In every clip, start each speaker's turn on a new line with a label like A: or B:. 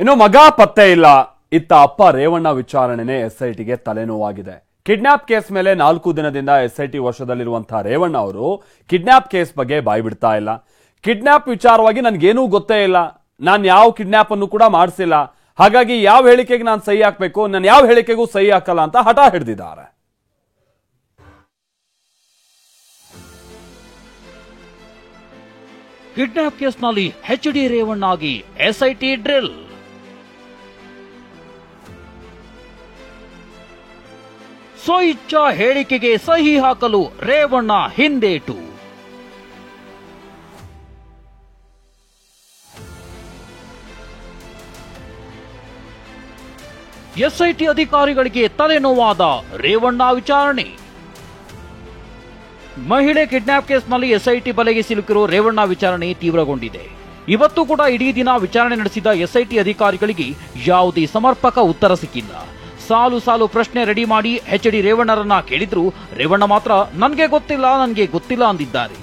A: ಇನ್ನು ಮಗ ಪತ್ತೆ ಇಲ್ಲ. ಇತ್ತ ಅಪ್ಪ ರೇವಣ್ಣ ವಿಚಾರಣೆನೇ ಎಸ್ಐಟಿಗೆ ತಲೆನೋವಾಗಿದೆ. ಕಿಡ್ನಾಪ್ ಕೇಸ್ ಮೇಲೆ 4 ದಿನದಿಂದ ಎಸ್ಐಟಿ ವಶದಲ್ಲಿರುವಂತಹ ರೇವಣ್ಣ ಅವರು ಕಿಡ್ನಾಪ್ ಕೇಸ್ ಬಗ್ಗೆ ಬಾಯಿ ಬಿಡ್ತಾ ಇಲ್ಲ. ಕಿಡ್ನಾಪ್ ವಿಚಾರವಾಗಿ ನನಗೇನೂ ಗೊತ್ತೇ ಇಲ್ಲ, ನಾನು ಯಾವ ಕಿಡ್ನಾಪ್ ಅನ್ನು ಕೂಡ ಮಾಡಿಸಿಲ್ಲ, ಹಾಗಾಗಿ ಯಾವ ಹೇಳಿಕೆಗೆ ನಾನು ಸಹಿ ಹಾಕಬೇಕು, ನಾನು ಯಾವ ಹೇಳಿಕೆಗೂ ಸಹಿ ಹಾಕಲ್ಲ ಅಂತ ಹಠ ಹಿಡಿದಿದ್ದಾರೆ.
B: ಕಿಡ್ನಾಪ್ ಕೇಸ್ನಲ್ಲಿ ಎಚ್ಡಿ ರೇವಣ್ಣಾಗಿ ಎಸ್ಐಟಿ ಡ್ರಿಲ್. ಸ್ವಇಚ್ಛಾ ಹೇಳಿಕೆಗೆ ಸಹಿ ಹಾಕಲು ರೇವಣ್ಣ ಹಿಂದೇಟು. ಎಸ್ಐಟಿ ಅಧಿಕಾರಿಗಳಿಗೆ ತಲೆನೋವಾದ ರೇವಣ್ಣ ವಿಚಾರಣೆ. ಮಹಿಳೆ ಕಿಡ್ನಾಪ್ ಕೇಸ್ನಲ್ಲಿ ಎಸ್ಐಟಿ ಬಲೆಗೆ ಸಿಲುಕಿರುವ ರೇವಣ್ಣ ವಿಚಾರಣೆ ತೀವ್ರಗೊಂಡಿದೆ. ಇವತ್ತು ಕೂಡ ಇಡೀ ದಿನ ವಿಚಾರಣೆ ನಡೆಸಿದ ಎಸ್ಐಟಿ ಅಧಿಕಾರಿಗಳಿಗೆ ಯಾವುದೇ ಸಮರ್ಪಕ ಉತ್ತರ ಸಿಕ್ಕಿಲ್ಲ. ಸಾಲು ಸಾಲು ಪ್ರಶ್ನೆ ರೆಡಿ ಮಾಡಿ ಎಚ್ಡಿ ರೇವಣ್ಣರನ್ನ ಕೇಳಿದ್ರು ರೇವಣ್ಣ ಮಾತ್ರ ನನಗೆ ಗೊತ್ತಿಲ್ಲ ಅಂದಿದ್ದಾರೆ.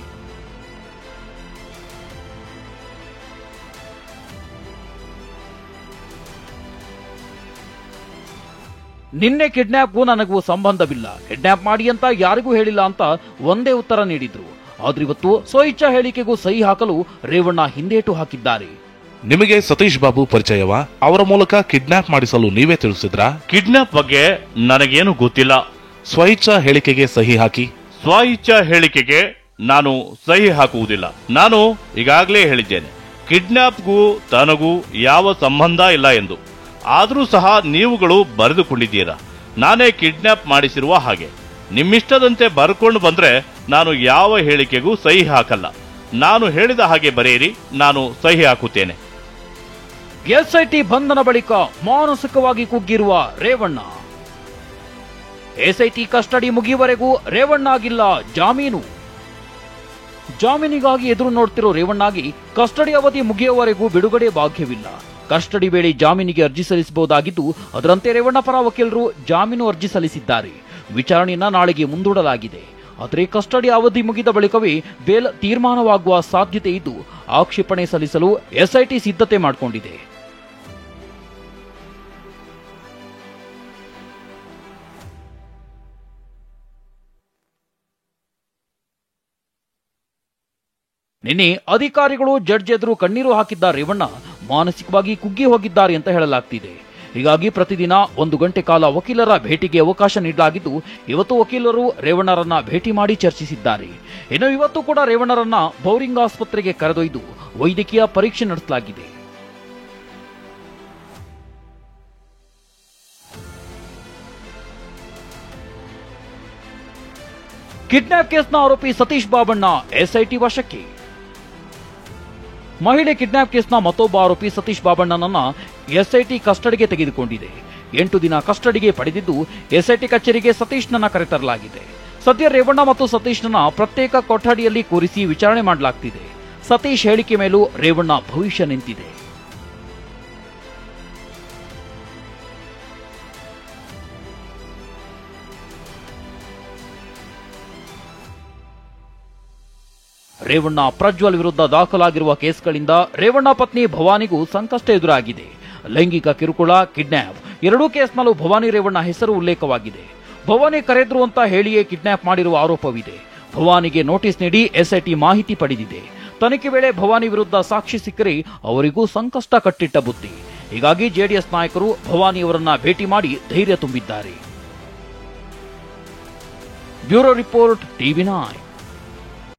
B: ನಿನ್ನೆ ಕಿಡ್ನಾಪ್ಗೂ ನನಗೂ ಸಂಬಂಧವಿಲ್ಲ, ಕಿಡ್ನಾಪ್ ಮಾಡಿ ಅಂತ ಯಾರಿಗೂ ಹೇಳಿಲ್ಲ ಅಂತ ಒಂದೇ ಉತ್ತರ ನೀಡಿದ್ರು. ಆದ್ರೆ ಇವತ್ತು ಸ್ವಇಚ್ಛಾ ಹೇಳಿಕೆಗೂ ಸಹಿ ಹಾಕಲು ರೇವಣ್ಣ ಹಿಂದೇಟು ಹಾಕಿದ್ದಾರೆ.
C: ನಿಮಗೆ ಸತೀಶ್ ಬಾಬು ಪರಿಚಯವಾ? ಅವರ ಮೂಲಕ ಕಿಡ್ನಾಪ್ ಮಾಡಿಸಲು ನೀವೇ ತಿಳಿಸಿದ್ರಾ?
D: ಕಿಡ್ನಾಪ್ ಬಗ್ಗೆ ನನಗೇನು ಗೊತ್ತಿಲ್ಲ.
C: ಸ್ವಇಚ್ಛಾ ಹೇಳಿಕೆಗೆ ಸಹಿ ಹಾಕಿ.
D: ಸ್ವಇಚ್ಛಾ ಹೇಳಿಕೆಗೆ ನಾನು ಸಹಿ ಹಾಕುವುದಿಲ್ಲ. ನಾನು ಈಗಾಗಲೇ ಹೇಳಿದ್ದೇನೆ, ಕಿಡ್ನಾಪ್ಗೂ ತನಗೂ ಯಾವ ಸಂಬಂಧ ಇಲ್ಲ ಎಂದು. ಆದರೂ ಸಹ ನೀವುಗಳು ಬರೆದುಕೊಂಡಿದ್ದೀರಾ ನಾನೇ ಕಿಡ್ನಾಪ್ ಮಾಡಿಸಿರುವ ಹಾಗೆ. ನಿಮ್ಮಿಷ್ಟದಂತೆ ಬರ್ಕೊಂಡು ಬಂದ್ರೆ ನಾನು ಯಾವ ಹೇಳಿಕೆಗೂ ಸಹಿ ಹಾಕಲ್ಲ. ನಾನು ಹೇಳಿದ ಹಾಗೆ ಬರೆಯಿರಿ, ನಾನು ಸಹಿ ಹಾಕುತ್ತೇನೆ.
B: ಎಸ್ಐಟಿ ಬಂಧನ ಬಳಿಕ ಮಾನಸಿಕವಾಗಿ ಕುಗ್ಗಿರುವ ರೇವಣ್ಣ. ಎಸ್ಐಟಿ ಕಸ್ಟಡಿ ಮುಗಿಯುವವರೆಗೂ ರೇವಣ್ಣಾಗಿಲ್ಲ ಜಾಮೀನು. ಜಾಮೀನಿಗಾಗಿ ಎದುರು ನೋಡ್ತಿರೋ ರೇವಣ್ಣಾಗಿ ಕಸ್ಟಡಿ ಅವಧಿ ಮುಗಿಯುವವರೆಗೂ ಬಿಡುಗಡೆ ಭಾಗ್ಯವಿಲ್ಲ. ಕಸ್ಟಡಿ ವೇಳೆ ಜಾಮೀನಿಗೆ ಅರ್ಜಿ ಸಲ್ಲಿಸಬಹುದಾಗಿದ್ದು, ಅದರಂತೆ ರೇವಣ್ಣ ಪರ ವಕೀಲರು ಜಾಮೀನು ಅರ್ಜಿ ಸಲ್ಲಿಸಿದ್ದಾರೆ. ವಿಚಾರಣೆಯನ್ನ ನಾಳೆಗೆ ಮುಂದೂಡಲಾಗಿದೆ. ಆದರೆ ಕಸ್ಟಡಿ ಅವಧಿ ಮುಗಿದ ಬಳಿಕವೇ ಬೇಲ್ ತೀರ್ಮಾನವಾಗುವ ಸಾಧ್ಯತೆ ಇದ್ದು, ಆಕ್ಷೇಪಣೆ ಸಲ್ಲಿಸಲು ಎಸ್ಐಟಿ ಸಿದ್ಧತೆ ಮಾಡಿಕೊಂಡಿದೆ. ನಿನ್ನೆ ಅಧಿಕಾರಿಗಳು ಜಡ್ಜ್ ಎದುರು ಕಣ್ಣೀರು ಹಾಕಿದ್ದ ರೇವಣ್ಣ ಮಾನಸಿಕವಾಗಿ ಕುಗ್ಗಿ ಹೋಗಿದ್ದಾರೆ ಅಂತ ಹೇಳಲಾಗ್ತಿದೆ. ಹೀಗಾಗಿ ಪ್ರತಿದಿನ 1 ಗಂಟೆ ಕಾಲ ವಕೀಲರ ಭೇಟಿಗೆ ಅವಕಾಶ ನೀಡಲಾಗಿದ್ದು, ಇವತ್ತು ವಕೀಲರು ರೇವಣ್ಣರನ್ನ ಭೇಟಿ ಮಾಡಿ ಚರ್ಚಿಸಿದ್ದಾರೆ. ಇನ್ನು ಇವತ್ತು ಕೂಡ ರೇವಣ್ಣರನ್ನ ಬೌರಿಂಗ್ ಆಸ್ಪತ್ರೆಗೆ ಕರೆದೊಯ್ದು ವೈದ್ಯಕೀಯ ಪರೀಕ್ಷೆ ನಡೆಸಲಾಗಿದೆ. ಕಿಡ್ನಾಪ್ ಕೇಸ್ನ ಆರೋಪಿ ಸತೀಶ್ ಬಾಬಣ್ಣ ಎಸ್ಐಟಿ ವಶಕ್ಕೆ. ಮಹಿಳೆ ಕಿಡ್ನಾಪ್ ಕೇಸ್ನ ಮತ್ತೊಬ್ಬ ಆರೋಪಿ ಸತೀಶ್ ಬಾಬಣ್ಣನನ್ನ ಎಸ್ಐಟಿ ಕಸ್ಟಡಿಗೆ ತೆಗೆದುಕೊಂಡಿದೆ. 8 ದಿನ ಕಸ್ಟಡಿಗೆ ಪಡೆದಿದ್ದು, ಎಸ್ಐಟಿ ಕಚೇರಿಗೆ ಸತೀಶ್ನನ್ನ ಕರೆತರಲಾಗಿದೆ. ಸದ್ಯ ರೇವಣ್ಣ ಮತ್ತು ಸತೀಶ್ನನ್ನ ಪ್ರತ್ಯೇಕ ಕೊಠಡಿಯಲ್ಲಿ ಕೂರಿಸಿ ವಿಚಾರಣೆ ಮಾಡಲಾಗ್ತಿದೆ. ಸತೀಶ್ ಹೇಳಿಕೆ ಮೇಲೂ ರೇವಣ್ಣ ಭವಿಷ್ಯ ನಿಂತಿದೆ. ರೇವಣ್ಣ ಪ್ರಜ್ವಲ್ ವಿರುದ್ಧ ದಾಖಲಾಗಿರುವ ಕೇಸ್ಗಳಿಂದ ರೇವಣ್ಣ ಪತ್ನಿ ಭವಾನಿಗೂ ಸಂಕಷ್ಟ ಎದುರಾಗಿದೆ. ಲೈಂಗಿಕ ಕಿರುಕುಳ, ಕಿಡ್ನಾಪ್ ಎರಡೂ ಕೇಸ್ನಲ್ಲೂ ಭವಾನಿ ರೇವಣ್ಣ ಹೆಸರು ಉಲ್ಲೇಖವಾಗಿದೆ. ಭವಾನಿ ಕರೆದ್ರು ಅಂತ ಹೇಳಿಯೇ ಕಿಡ್ನಾಪ್ ಮಾಡಿರುವ ಆರೋಪವಿದೆ. ಭವಾನಿಗೆ ನೋಟಿಸ್ ನೀಡಿ ಎಸ್ಐಟಿ ಮಾಹಿತಿ ಪಡೆದಿದೆ. ತನಿಖೆ ವೇಳೆ ಭವಾನಿ ವಿರುದ್ಧ ಸಾಕ್ಷಿ ಸಿಕ್ಕರೆ ಅವರಿಗೂ ಸಂಕಷ್ಟ ಕಟ್ಟಿಟ್ಟ ಬುತ್ತಿ. ಹೀಗಾಗಿ ಜೆಡಿಎಸ್ ನಾಯಕರು ಭವಾನಿ ಅವರನ್ನ ಭೇಟಿ ಮಾಡಿ ಧೈರ್ಯ ತುಂಬಿದ್ದಾರೆ. Bureau report, ಟಿವಿ9.